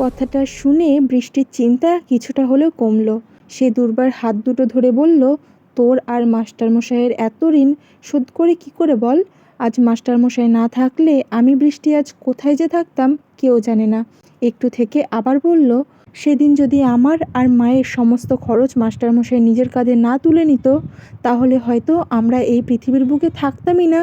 কথাটা শুনে বৃষ্টির চিন্তা কিছুটা হলেও কমল। সে দুর্বার হাত দুটো ধরে বলল, তোর আর মাস্টারমশাইয়ের এত ঋণ শোধ করে কি করে বল? আজ মাস্টারমশাই না থাকলে আমি বৃষ্টি আজ কোথায় যে থাকতাম কেউ জানে না। একটু থেকে আবার বলল, সেদিন যদি আমার আর মায়ের সমস্ত খরচ মাস্টারমশাই নিজের কাঁধে না তুলে নিত, তাহলে হয়তো আমরা এই পৃথিবীর বুকে থাকতামই না।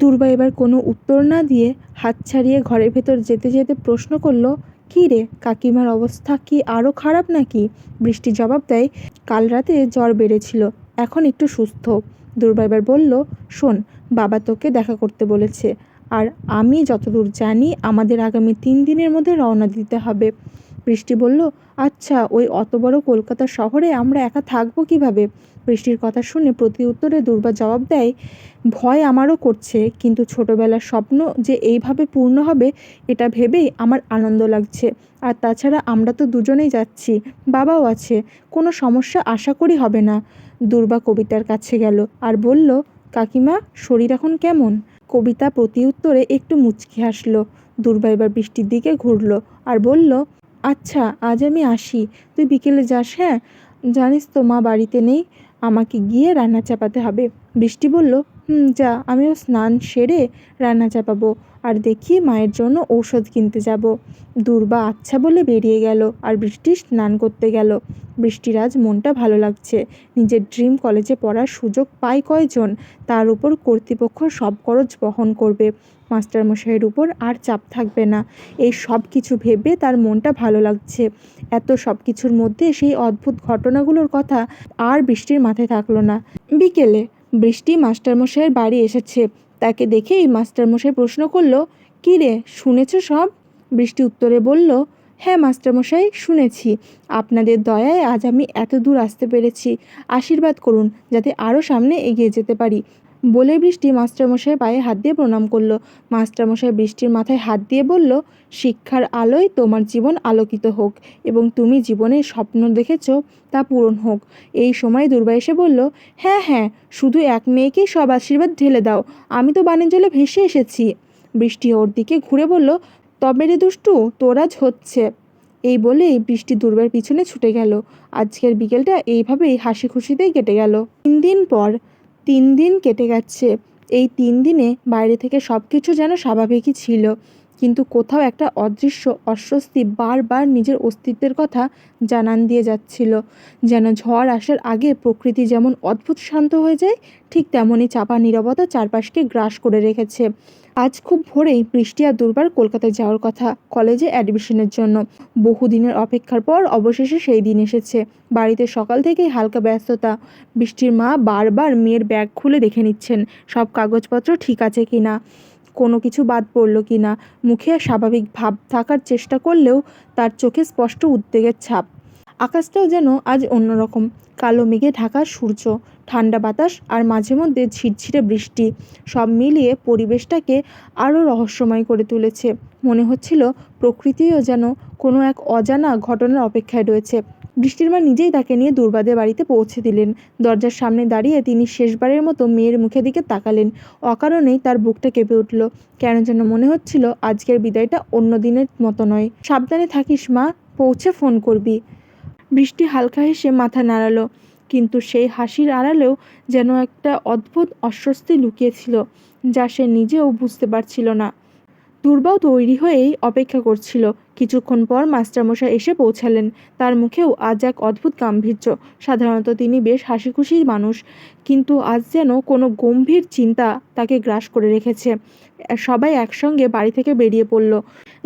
দুর্বা এবার কোনো উত্তর না দিয়ে হাত ছাড়িয়ে ঘরের ভেতর যেতে যেতে প্রশ্ন করল, কী রে, কাকিমার অবস্থা কি আরও খারাপ নাকি? বৃষ্টি জবাব দেয়, কাল রাতে জ্বর বেড়েছিল, এখন একটু সুস্থ। দুর্বা এবার বলল, শোন, বাবা তোকে দেখা করতে বলেছে, আর আমি যতদূর জানি আমাদের আগামী 3 দিনের মধ্যে রওনা দিতে হবে। বৃষ্টি বলল, আচ্ছা, ওই অত বড় কলকাতা শহরে আমরা একা থাকবো কিভাবে? বৃষ্টির কথা শুনে প্রতি উত্তরে দুর্বা জবাব দেয়, ভয় আমারও করছে, কিন্তু ছোটবেলার স্বপ্ন যে এইভাবে পূর্ণ হবে এটা ভেবেই আমার আনন্দ লাগছে। আর তাছাড়া আমরা তো দুজনেই যাচ্ছি, বাবাও আছে, কোনো সমস্যা আশা করি হবে না। দুর্বা কবিতার কাছে গেল আর বলল, কাকিমা, শরীর এখন কেমন? কবিতা প্রতি উত্তরে একটু মুচকি হাসলো। দুর্বা এবার বৃষ্টির দিকে ঘুরল আর বলল, আচ্ছা, আজ আমি আসি, তুই বিকেলে যাস। হ্যাঁ, জানিস তো মা বাড়িতে নেই, আমাকে গিয়ে রান্না চাপাতে হবে। বৃষ্টি বলল, যা, আমিও স্নান সেরে রান্না চাপাবো, আর দেখি মায়ের জন্য ঔষধ কিনতে যাব। দুর্বা আচ্ছা বলে বেরিয়ে গেল আর বৃষ্টি স্নান করতে গেল। বৃষ্টির আজ মনটা ভালো লাগছে। নিজের ড্রিম কলেজে পড়ার সুযোগ পায় কয়জন? তার উপর কর্তৃপক্ষ সব খরচ বহন করবে, মাস্টারমশাইয়ের উপর আর চাপ থাকবে না। এই সব কিছু ভেবে তার মনটা ভালো লাগছে। এত সব কিছুর মধ্যে সেই অদ্ভুত ঘটনাগুলোর কথা আর বৃষ্টির মাথায় থাকলো না। বিকেলে বৃষ্টি মাস্টারমশাইয়ের বাড়ি এসেছে। তাকে দেখেই মাস্টারমশাই প্রশ্ন করল, কী রে, শুনেছ সব? বৃষ্টি উত্তরে বলল, হ্যাঁ মাস্টারমশাই, শুনেছি। আপনাদের দয়ায় আজ আমি এত দূর আসতে পেরেছি। আশীর্বাদ করুন যাতে আরও সামনে এগিয়ে যেতে পারি। বলে বৃষ্টি মাস্টারমশাইয়ের পায়ে হাত দিয়ে প্রণাম করল। মাস্টারমশাই বৃষ্টির মাথায় হাত দিয়ে বলল, শিক্ষার আলোয় তোমার জীবন আলোকিত হোক এবং তুমি জীবনের স্বপ্ন দেখেছ তা পূরণ হোক। এই সময় দুর্বা এসে বলল, হ্যাঁ হ্যাঁ, শুধু এক মেয়েকেই সব আশীর্বাদ ঢেলে দাও, আমি তো বানের জলে ভেসে এসেছি। বৃষ্টি ওর দিকে ঘুরে বলল, তবে রে দুষ্টু, তোর আজ হচ্ছে। এই বলেই বৃষ্টি দুর্বার পিছনে ছুটে গেল। আজকের বিকেলটা এইভাবেই হাসি খুশিতেই কেটে গেল। 3 দিন পর 3 দিন কেটে গেছে। এই 3 দিনে বাইরে থেকে সব কিছু যেন স্বাভাবিকই ছিল, কিন্তু কোথাও একটা অদৃশ্য অস্বস্তি বারবার নিজের অস্তিত্বের কথা জানান দিয়ে যাচ্ছিল। যেন ঝড় আসার আগে প্রকৃতি যেমন অদ্ভুত শান্ত হয়ে যায়, ঠিক তেমনই চাপা নীরবতা চারপাশকে গ্রাস করে রেখেছে। আজ খুব ভোরেই বৃষ্টি আর দুর্বার কলকাতায় যাওয়ার কথা, কলেজে অ্যাডমিশনের জন্য। বহুদিনের অপেক্ষার পর অবশেষে সেই দিন এসেছে। বাড়িতে সকাল থেকেই হালকা ব্যস্ততা। বৃষ্টির মা বারবার মেয়ের ব্যাগ খুলে দেখে নিচ্ছেন সব কাগজপত্র ঠিক আছে কিনা, কোনো কিছু বাদ পড়লো কিনা। মুখে স্বাভাবিক ভাব থাকার চেষ্টা করলেও তার চোখে স্পষ্ট উদ্বেগের ছাপ। আকাশটাও যেন আজ অন্যরকম, কালো মেঘে ঢাকা সূর্য, ঠান্ডা বাতাস আর মাঝে মধ্যে ঝিরঝিরে বৃষ্টি, সব মিলিয়ে পরিবেশটাকে আরও রহস্যময় করে তুলেছে। মনে হচ্ছিল প্রকৃতিও যেন কোনো এক অজানা ঘটনার অপেক্ষায় রয়েছে। বৃষ্টির মা নিজেই তাকে নিয়ে দুর্বাদের বাড়িতে পৌঁছে দিলেন। দরজার সামনে দাঁড়িয়ে তিনি শেষবারের মতো মেয়ের মুখের দিকে তাকালেন। অকারণেই তার বুকটা কেঁপে উঠল। কেন যেন মনে হচ্ছিল আজকের বিদায়টা অন্য দিনের মতো নয়। সাবধানে থাকিস মা, পৌঁছে ফোন করবি। বৃষ্টি হালকা হেসে মাথা নাড়ালো, কিন্তু সেই হাসির আড়ালেও যেন একটা অদ্ভুত অস্বস্তি লুকিয়েছিল, যা সে নিজেও বুঝতে পারছিল না। দুর্বাও তৈরি হয়েই অপেক্ষা করছিল। কিছুক্ষণ পর মাস্টারমশাই এসে পৌঁছালেন। তার মুখেও আজ এক অদ্ভুত গাম্ভীর্য। সাধারণত তিনি বেশ হাসিখুশি মানুষ, কিন্তু আজ যেন কোনো গম্ভীর চিন্তা তাকে গ্রাস করে রেখেছে। সবাই একসঙ্গে বাড়ি থেকে বেরিয়ে পড়ল।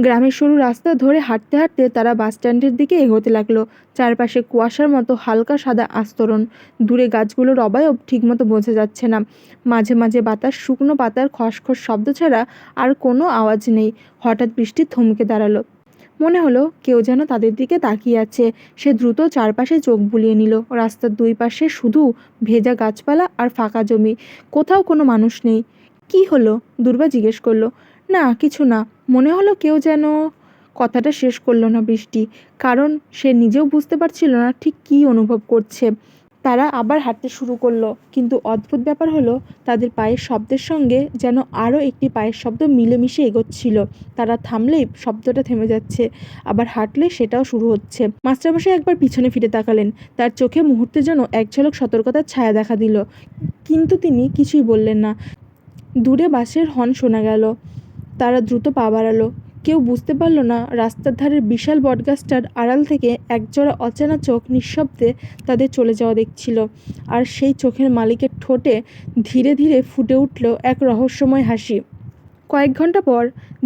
গ্রামের সরু রাস্তা ধরে হাঁটতে হাঁটতে তারা বাসস্ট্যান্ডের দিকে এগোতে লাগলো। চারপাশে কুয়াশার মতো হালকা সাদা আস্তরণ। দূরে গাছগুলোর অবয়ব ঠিকমতো বোঝা যাচ্ছে না। মাঝে মাঝে বাতাস শুকনো পাতার খসখস শব্দ ছাড়া আর কোনো আওয়াজ নেই। হঠাৎ বৃষ্টি থমকে দাঁড়ালো। মনে হলো কেউ যেন তাদের দিকে তাকিয়ে আছে। সে দ্রুত চারপাশে চোখ বুলিয়ে নিল। রাস্তার দুই পাশে শুধু ভেজা গাছপালা আর ফাঁকা জমি, কোথাও কোনো মানুষ নেই। কি হলো? দুর্বা জিজ্ঞেস করলো। না, কিছু না, মনে হলো কেউ যেন। কথাটা শেষ করলো না বৃষ্টি, কারণ সে নিজেও বুঝতে পারছিল না ঠিক কী অনুভব করছে। তারা আবার হাঁটতে শুরু করলো, কিন্তু অদ্ভুত ব্যাপার হলো তাদের পায়ের শব্দের সঙ্গে যেন আরও একটি পায়ের শব্দ মিলেমিশে এগোচ্ছিল। তারা থামলেই শব্দটা থেমে যাচ্ছে, আবার হাঁটলে সেটাও শুরু হচ্ছে। মাস্টারমশাই একবার পিছনে ফিরে তাকালেন। তার চোখে মুহূর্তে যেন এক ঝলক সতর্কতার ছায়া দেখা দিল, কিন্তু তিনি কিছুই বললেন না। দূরে বাসের হর্ন শোনা গেল। তারা দ্রুত পা বাড়ালো। কেউ বুঝতে পারল না রাস্তার ধারের বিশাল বটগাছটার আড়াল থেকে একজোড়া অচেনা চোখ নিঃশব্দে তাদের চলে যাওয়া দেখছিল। আর সেই চোখের মালিকের ঠোঁটে ধীরে ধীরে ফুটে উঠল এক রহস্যময় হাসি। কয়েক ঘন্টা পর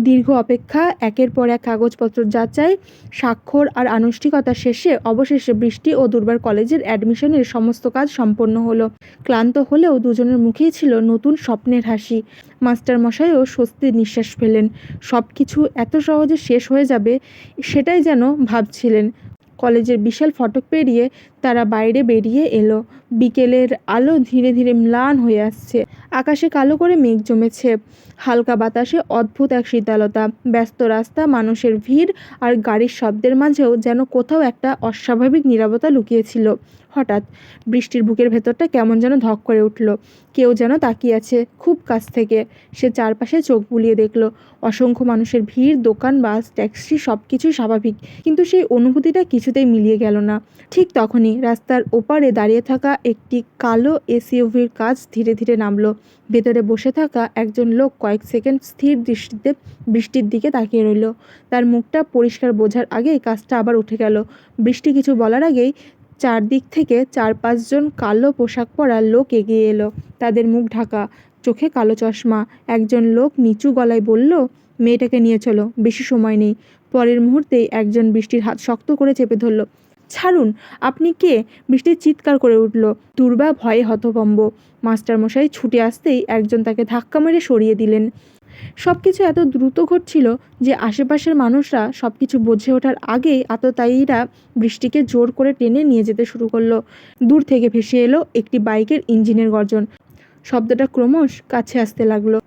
দীর্ঘ অপেক্ষা, একের পর এক কাগজপত্র যাচাই, স্বাক্ষর আর আনুষ্ঠানিকতা শেষে অবশেষে বৃষ্টি ও দুর্বার কলেজের অ্যাডমিশনের সমস্ত কাজ সম্পন্ন হলো। ক্লান্ত হলেও দুজনের মুখেই ছিল নতুন স্বপ্নের হাসি। মাস্টারমশাইও স্বস্তির নিঃশ্বাস ফেলেন। সব কিছু এত সহজে শেষ হয়ে যাবে সেটাই যেন ভাবছিলেন। কলেজের বিশাল ফটক পেরিয়ে তারা বাইরে বেরিয়ে এলো। বিকেলের আলো ধীরে ধীরে ম্লান হয়ে আসছে। আকাশে কালো করে মেঘ জমেছে। হালকা বাতাসে অদ্ভুত এক শীতলতা। ব্যস্ত রাস্তা, মানুষের ভিড় আর গাড়ির শব্দের মাঝেও যেন কোথাও একটা অস্বাভাবিক নীরবতা লুকিয়েছিল। হঠাৎ বৃষ্টির বুকের ভেতরটা কেমন যেন ধক করে উঠল। কেউ যেন তাকিয়ে আছে খুব কাছ থেকে। সে চারপাশে চোখ বুলিয়ে দেখল। অসংখ্য মানুষের ভিড়, দোকান, বাস, ট্যাক্সি, সব কিছুই স্বাভাবিক, কিন্তু সেই অনুভূতিটা কিছুতেই মিলিয়ে গেল না। ঠিক তখনই রাস্তার ওপারে দাঁড়িয়ে থাকা একটি কালো এসইউভির কাচ ধীরে ধীরে নামলো। ভেতরে বসে থাকা একজন লোক কয়েক সেকেন্ড স্থির দৃষ্টিতে বৃষ্টির দিকে তাকিয়ে রইল। তার মুখটা পরিষ্কার বোঝার আগেই কাজটা আবার উঠে গেল। বৃষ্টি কিছু বলার আগেই চারদিক থেকে 4-5 জন কালো পোশাক পরা লোক এগিয়ে এলো। তাদের মুখ ঢাকা, চোখে কালো চশমা। একজন লোক নিচু গলায় বলল, মেয়েটাকে নিয়ে চলো, বেশি সময় নেই। পরের মুহূর্তেই একজন বৃষ্টির হাত শক্ত করে চেপে ধরল। ছাড়ুন, আপনি কে? বৃষ্টি চিৎকার করে উঠল। দুর্বা ভয়ে হতভম্ব। মাস্টারমশাই ছুটে আসতেই একজন তাকে ধাক্কা মেরে সরিয়ে দিলেন। সব কিছু এত দ্রুত ঘটছিল যে আশেপাশের মানুষরা সব কিছু বুঝে ওঠার আগেই আততায়ীরা বৃষ্টিকে জোর করে টেনে নিয়ে যেতে শুরু করলো। দূর থেকে ভেসে এলো একটি বাইকের ইঞ্জিনের গর্জন। শব্দটা ক্রমশ কাছে আসতে লাগলো।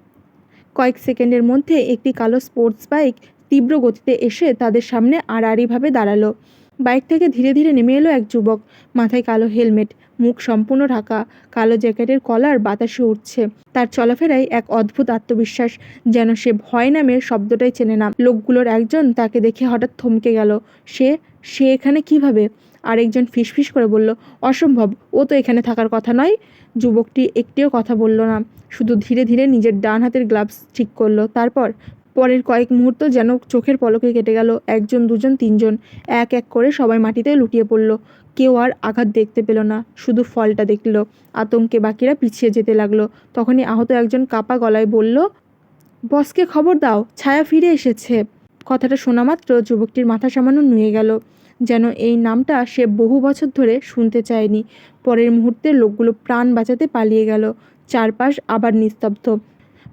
কয়েক সেকেন্ডের মধ্যে একটি কালো স্পোর্টস বাইক তীব্র গতিতে এসে তাদের সামনে আড়াআড়িভাবে দাঁড়ালো। বাইক থেকে ধীরে ধীরে নেমে এলো এক যুবক। মাথায় কালো হেলমেট, মুখ সম্পূর্ণ ঢাকা, কালো জ্যাকেটের কলার বাতাসে উঠছে। তার চলাফেরায় এক অদ্ভুত আত্মবিশ্বাস, যেন সে ভয় নামের শব্দটাই চেনে না। লোকগুলোর একজন তাকে দেখে হঠাৎ থমকে গেল। সে সে এখানে কিভাবে? আরেকজন ফিসফিস করে বলল, অসম্ভব, ও তো এখানে থাকার কথা নয়। যুবকটি একটিও কথা বলল না, শুধু ধীরে ধীরে নিজের ডান হাতের গ্লাভস ঠিক করলো। পরের কয়েক মুহূর্ত যেন চোখের পলকে কেটে গেল। একজন, দুজন, তিনজন, এক এক করে সবাই মাটিতে লুটিয়ে পড়ল। কেউ আর আঘাত দেখতে পেল না, শুধু ফলটা দেখল। আতঙ্কে বাকিরা পিছিয়ে যেতে লাগলো। তখনই আহত একজন কাপা গলায় বলল, বসকে খবর দাও, ছায়া ফিরে এসেছে। কথাটা শোনা মাত্র যুবকটির মাথা সামান্য নুয়ে গেল, যেন এই নামটা সে বহু বছর ধরে শুনতে চায়নি। পরের মুহূর্তে লোকগুলো প্রাণ বাঁচাতে পালিয়ে গেল। চারপাশ আবার নিস্তব্ধ।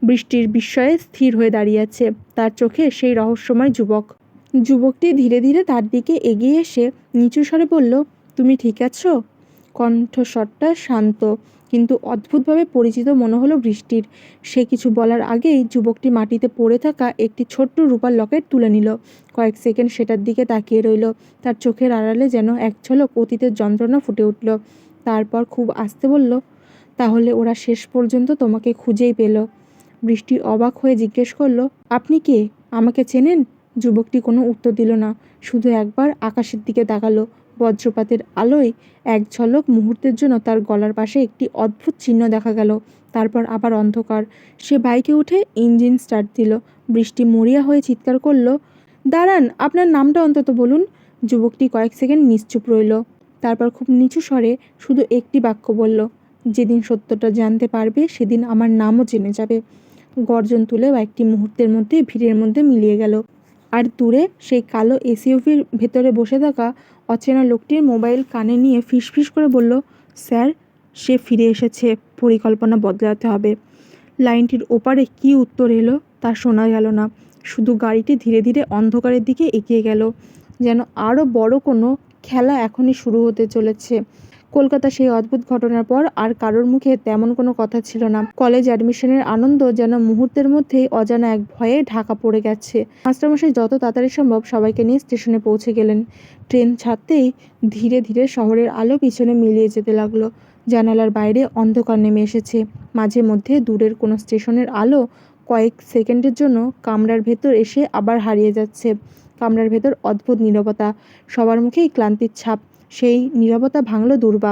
বৃষ্টির বিস্ময়ে স্থির হয়ে দাঁড়িয়ে আছে, তার চোখে সেই রহস্যময় যুবক। যুবকটি ধীরে ধীরে তার দিকে এগিয়ে এসে নিচু স্বরে বলল, তুমি ঠিক আছো? কণ্ঠস্বরটা শান্ত, কিন্তু অদ্ভুতভাবে পরিচিত মনে হলো বৃষ্টির। সে কিছু বলার আগেই যুবকটি মাটিতে পড়ে থাকা একটি ছোট্ট রূপার লকেট তুলে নিল। কয়েক সেকেন্ড সেটার দিকে তাকিয়ে রইল। তার চোখের আড়ালে যেন এক ঝলক অতীতের যন্ত্রণা ফুটে উঠল। তারপর খুব আস্তে বলল, তাহলে ওরা শেষ পর্যন্ত তোমাকে খুঁজেই পেল। বৃষ্টি অবাক হয়ে জিজ্ঞেস করল, আপনি কে? আমাকে চেনেন? যুবকটি কোনো উত্তর দিল না, শুধু একবার আকাশের দিকে তাকালো। বজ্রপাতের আলোয় এক ঝলক মুহূর্তের জন্য তার গলার পাশে একটি অদ্ভুত চিহ্ন দেখা গেল। তারপর আবার অন্ধকার। সে বাইকে উঠে ইঞ্জিন স্টার্ট দিল। বৃষ্টি মরিয়া হয়ে চিৎকার করল, দাঁড়ান, আপনার নামটা অন্তত বলুন। যুবকটি কয়েক সেকেন্ড নিশ্চুপ রইল। তারপর খুব নিচু স্বরে শুধু একটি বাক্য বলল, যেদিন সত্যটা জানতে পারবে সেদিন আমার নামও জেনে যাবে। গর্জন তুলে বাইকটি মুহূর্তের মধ্যে ভিড়ের মধ্যে মিলিয়ে গেল। আর দূরে সেই কালো এসইউভির ভেতরে বসে থাকা অচেনা লোকটির মোবাইল কানে নিয়ে ফিসফিস করে বলল, স্যার, সে ফিরে এসেছে, পরিকল্পনা বদলাতে হবে। লাইনটির ওপারে কী উত্তর এলো তা শোনা গেল না, শুধু গাড়িটি ধীরে ধীরে অন্ধকারের দিকে এগিয়ে গেল, যেন আরও বড় কোনো খেলা এখনই শুরু হতে চলেছে। কলকাতা সেই অদ্ভুত ঘটনার পর আর কারোর মুখে তেমন কোনো কথা ছিল না। কলেজ অ্যাডমিশনের আনন্দ যেন মুহূর্তের মধ্যেই অজানা এক ভয়ে ঢাকা পড়ে গেছে। মাস্টারমশাই যত তাড়াতাড়ি সম্ভব সবাইকে নিয়ে স্টেশনে পৌঁছে গেলেন। ট্রেন ছাড়তেই ধীরে ধীরে শহরের আলো পিছনে মিলিয়ে যেতে লাগলো। জানালার বাইরে অন্ধকার নেমে এসেছে। মাঝে মধ্যে দূরের কোনো স্টেশনের আলো কয়েক সেকেন্ডের জন্য কামরার ভেতর এসে আবার হারিয়ে যাচ্ছে। কামরার ভেতর অদ্ভুত নীরবতা, সবার মুখেই ক্লান্তির ছাপ। সেই নীরবতা ভাঙল দূর্বা।